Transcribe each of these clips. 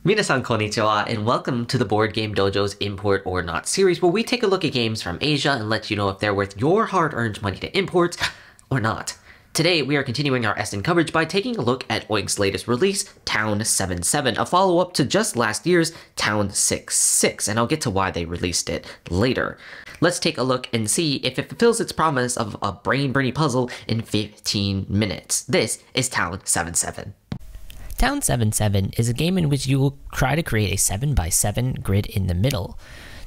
Minasan konnichiwa, and welcome to the Board Game Dojo's Import or Not series, where we take a look at games from Asia and let you know if they're worth your hard-earned money to import or not. Today, we are continuing our Essen coverage by taking a look at Oink's latest release, Town 77, a follow-up to just last year's Town 66, and I'll get to why they released it later. Let's take a look and see if it fulfills its promise of a brain-burning puzzle in 15 minutes. This is Town 77. Town 77 is a game in which you will try to create a 7x7 grid in the middle.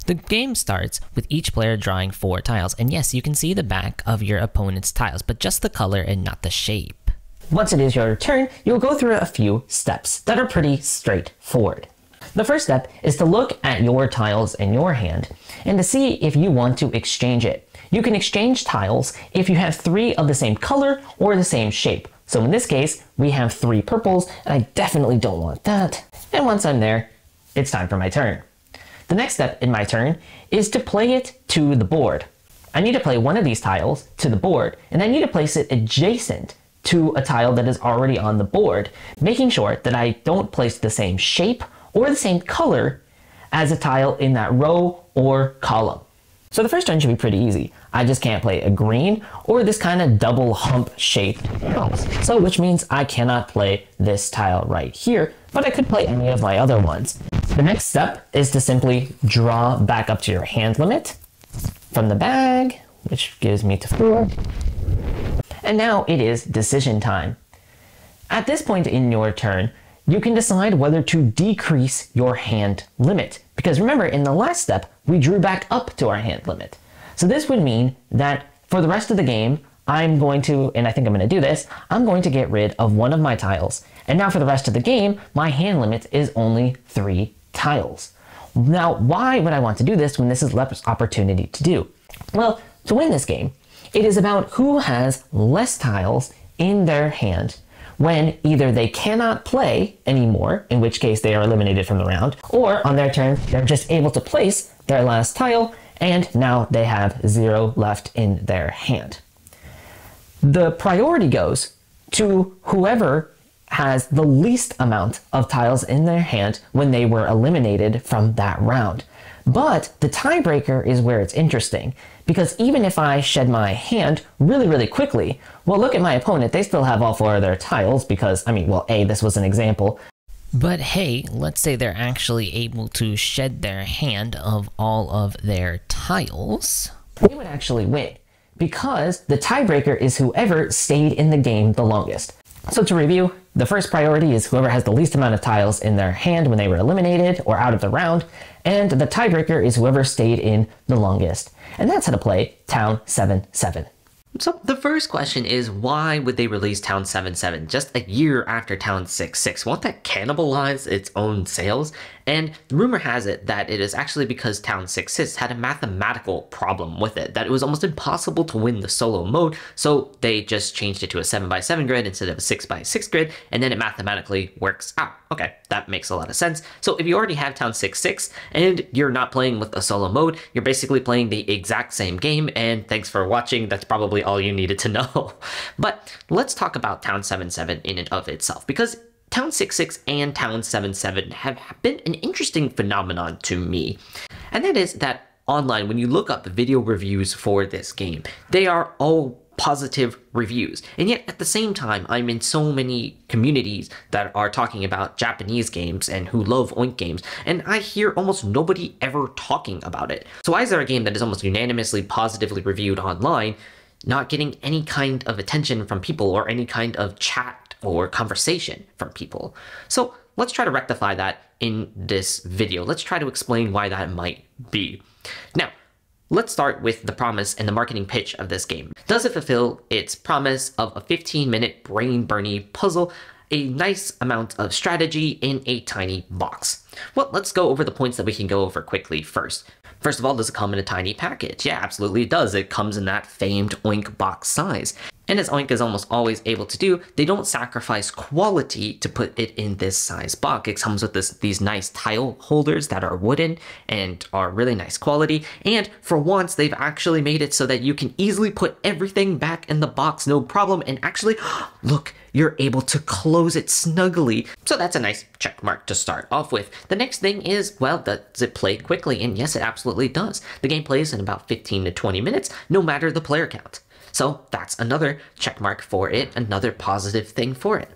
The game starts with each player drawing 4 tiles, and yes, you can see the back of your opponent's tiles, but just the color and not the shape. Once it is your turn, you'll go through a few steps that are pretty straightforward. The first step is to look at your tiles in your hand and to see if you want to exchange it. You can exchange tiles if you have 3 of the same color or the same shape. So in this case, we have 3 purples, and I definitely don't want that. And once I'm there, it's time for my turn. The next step in my turn is to play it to the board. I need to play one of these tiles to the board, and I need to place it adjacent to a tile that is already on the board, making sure that I don't place the same shape or the same color as a tile in that row or column. So the first turn should be pretty easy. I just can't play a green or this kind of double hump shaped house. So which means I cannot play this tile right here, but I could play any of my other ones. The next step is to simply draw back up to your hand limit from the bag, which gives me to 4. And now it is decision time. At this point in your turn, you can decide whether to decrease your hand limit. Because remember, in the last step, we drew back up to our hand limit. So this would mean that for the rest of the game, I'm going to, and I think I'm going to do this, I'm going to get rid of one of my tiles. And now for the rest of the game, my hand limit is only 3 tiles. Now, why would I want to do this when this is less opportunity to do? Well, to win this game, it is about who has less tiles in their hand when either they cannot play anymore, in which case they are eliminated from the round, or on their turn, they're just able to place their last tile, and now they have 0 left in their hand. The priority goes to whoever has the least amount of tiles in their hand when they were eliminated from that round. But the tiebreaker is where it's interesting, because even if I shed my hand really quickly, well, look at my opponent, they still have all 4 of their tiles because, this was an example. But hey, let's say they're actually able to shed their hand of all of their tiles. They would actually win, because the tiebreaker is whoever stayed in the game the longest. So to review, the first priority is whoever has the least amount of tiles in their hand when they were eliminated or out of the round, and the tiebreaker is whoever stayed in the longest. And that's how to play Town 77. So the first question is, why would they release Town 77 just a year after Town 66? Won't that cannibalize its own sales? And rumor has it that it is actually because Town 66 had a mathematical problem with it, that it was almost impossible to win the solo mode, so they just changed it to a 7x7 grid instead of a 6x6 grid, and then it mathematically works out. Okay, that makes a lot of sense. So if you already have Town 66 and you're not playing with a solo mode, you're basically playing the exact same game, and thanks for watching, that's probably all you needed to know. But let's talk about Town 77 in and of itself, because Town 66 and Town 77 have been an interesting phenomenon to me. And that is that online, when you look up video reviews for this game, they are all positive reviews. And yet at the same time, I'm in so many communities that are talking about Japanese games and who love Oink games, and I hear almost nobody ever talking about it. So why is there a game that is almost unanimously positively reviewed online not getting any kind of attention from people or any kind of chat or conversation from people? So let's try to rectify that in this video. Let's try to explain why that might be. Now, let's start with the promise and the marketing pitch of this game. Does it fulfill its promise of a 15-minute brain-burning puzzle, a nice amount of strategy in a tiny box? Well, let's go over the points that we can go over quickly first. First of all, does it come in a tiny package? Yeah, absolutely it does. It comes in that famed Oink box size. And as Oink is almost always able to do, they don't sacrifice quality to put it in this size box. It comes with these nice tile holders that are wooden and are really nice quality. And for once, they've actually made it so that you can easily put everything back in the box, no problem. And actually, look, you're able to close it snugly. So that's a nice check mark to start off with. The next thing is, well, does it play quickly? And yes, it absolutely does. The game plays in about 15 to 20 minutes, no matter the player count. So that's another check mark for it, another positive thing for it.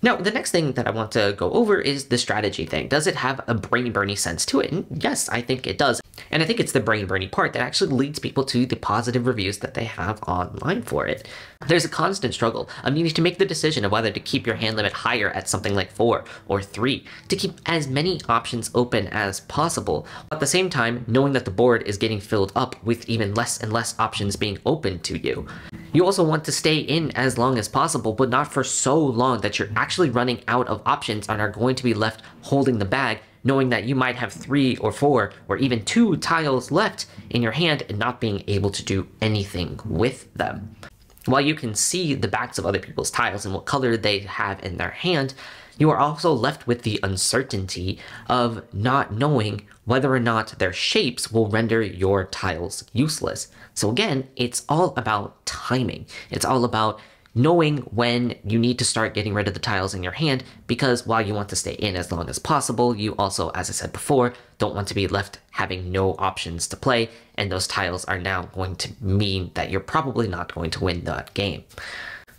Now, the next thing that I want to go over is the strategy thing. Does it have a brain-burny sense to it? And yes, I think it does. And I think it's the brain-burny part that actually leads people to the positive reviews that they have online for it. There's a constant struggle of needing to make the decision of whether to keep your hand limit higher at something like 4 or 3, to keep as many options open as possible. At the same time, knowing that the board is getting filled up with even less and less options being open to you. You also want to stay in as long as possible, but not for so long that you're actually running out of options and are going to be left holding the bag, knowing that you might have 3 or 4 or even 2 tiles left in your hand and not being able to do anything with them. While you can see the backs of other people's tiles and what color they have in their hand, you are also left with the uncertainty of not knowing whether or not their shapes will render your tiles useless. So again, it's all about timing. It's all about knowing when you need to start getting rid of the tiles in your hand, because while you want to stay in as long as possible, you also, as I said before, don't want to be left having no options to play, and those tiles are now going to mean that you're probably not going to win that game.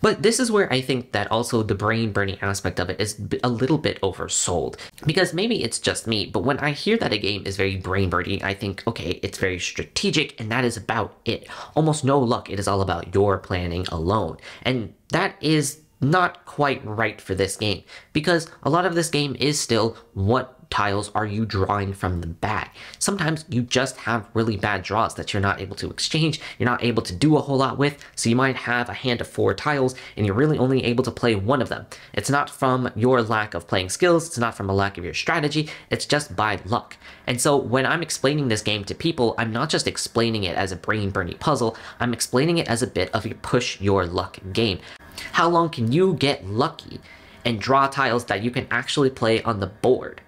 But this is where I think that also the brain burning aspect of it is a little bit oversold. Because maybe it's just me, but when I hear that a game is very brain burning, I think, okay, it's very strategic, and that is about it. Almost no luck, it is all about your planning alone. And that is not quite right for this game, because a lot of this game is still what tiles are you drawing from the bag. Sometimes you just have really bad draws that you're not able to exchange, you're not able to do a whole lot with, so you might have a hand of 4 tiles and you're really only able to play one of them. It's not from your lack of playing skills, it's not from a lack of your strategy, it's just by luck. And so when I'm explaining this game to people, I'm not just explaining it as a brain-burning puzzle, I'm explaining it as a bit of a push your luck game. How long can you get lucky and draw tiles that you can actually play on the board?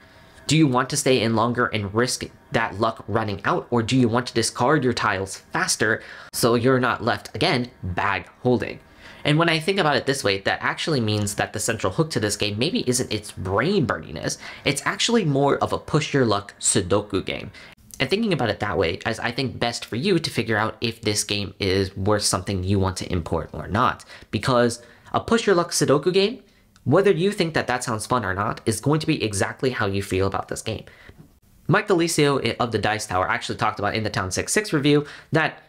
Do you want to stay in longer and risk that luck running out, or do you want to discard your tiles faster so you're not left, again, bag holding? And when I think about it this way, that actually means that the central hook to this game maybe isn't its brain burniness, it's actually more of a push your luck Sudoku game. And thinking about it that way, as I think best for you to figure out if this game is worth something you want to import or not. Because a push your luck Sudoku game, whether you think that that sounds fun or not, is going to be exactly how you feel about this game. Mike Delisio of the Dice Tower actually talked about in the Town 6-6 review that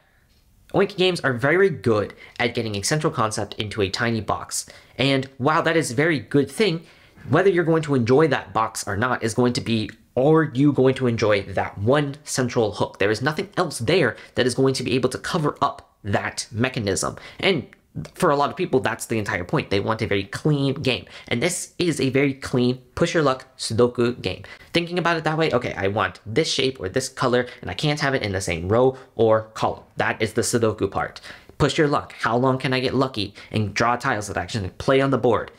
Oink games are very good at getting a central concept into a tiny box. And while that is a very good thing, whether you're going to enjoy that box or not is going to be, are you going to enjoy that one central hook? There is nothing else there that is going to be able to cover up that mechanism. And for a lot of people, that's the entire point. They want a very clean game. And this is a very clean, push your luck Sudoku game. Thinking about it that way, okay, I want this shape or this color, and I can't have it in the same row or column. That is the Sudoku part. Push your luck. How long can I get lucky and draw tiles that actually play on the board?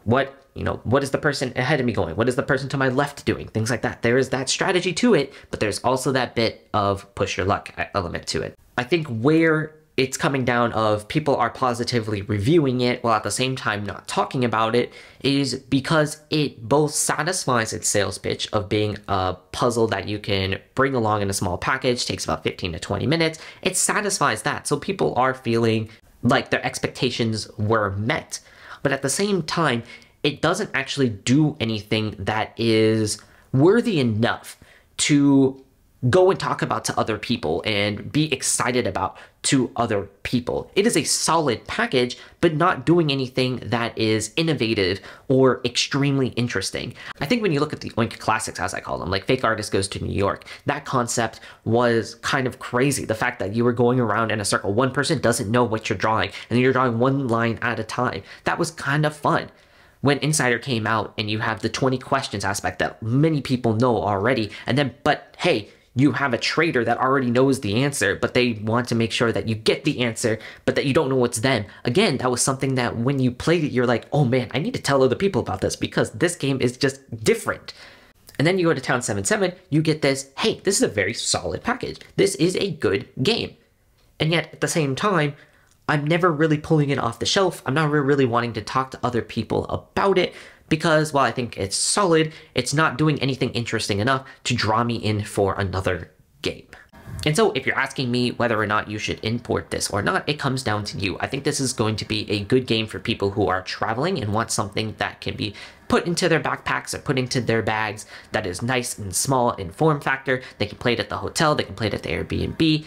What is the person ahead of me going? What is the person to my left doing? Things like that. There is that strategy to it, but there's also that bit of push your luck element to it. I think where it's coming down of people are positively reviewing it while at the same time not talking about it is because it both satisfies its sales pitch of being a puzzle that you can bring along in a small package, takes about 15 to 20 minutes. It satisfies that. So people are feeling like their expectations were met. But at the same time, it doesn't actually do anything that is worthy enough to go and talk about to other people and be excited about to other people. It is a solid package, but not doing anything that is innovative or extremely interesting. I think when you look at the Oink classics, as I call them, like Fake Artist Goes to New York, that concept was kind of crazy. The fact that you were going around in a circle, one person doesn't know what you're drawing, and you're drawing one line at a time. That was kind of fun. When Insider came out and you have the 20 questions aspect that many people know already, and then, but hey, you have a trader that already knows the answer, but they want to make sure that you get the answer, but that you don't know it's them. Again, that was something that when you played it, you're like, oh man, I need to tell other people about this because this game is just different. And then you go to Town 77, you get this, hey, this is a very solid package. This is a good game. And yet, at the same time, I'm never really pulling it off the shelf. I'm not really wanting to talk to other people about it because while I think it's solid, it's not doing anything interesting enough to draw me in for another game. And so if you're asking me whether or not you should import this or not, it comes down to you. I think this is going to be a good game for people who are traveling and want something that can be put into their backpacks or put into their bags that is nice and small in form factor. They can play it at the hotel, they can play it at the Airbnb,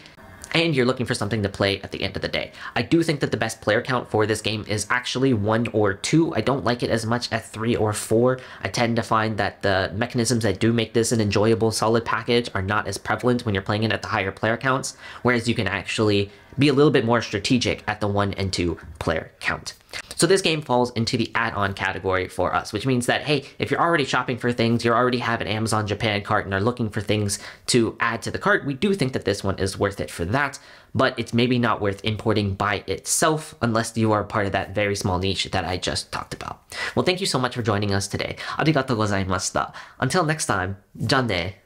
and you're looking for something to play at the end of the day. I do think that the best player count for this game is actually 1 or 2. I don't like it as much at 3 or 4. I tend to find that the mechanisms that do make this an enjoyable, solid package are not as prevalent when you're playing it at the higher player counts, whereas you can actually be a little bit more strategic at the 1 and 2 player count. So this game falls into the add-on category for us, which means that, hey, if you're already shopping for things, you already have an Amazon Japan cart and are looking for things to add to the cart, we do think that this one is worth it for that, but it's maybe not worth importing by itself unless you are part of that very small niche that I just talked about. Well, thank you so much for joining us today. Arigatou gozaimashita. Until next time, じゃあね.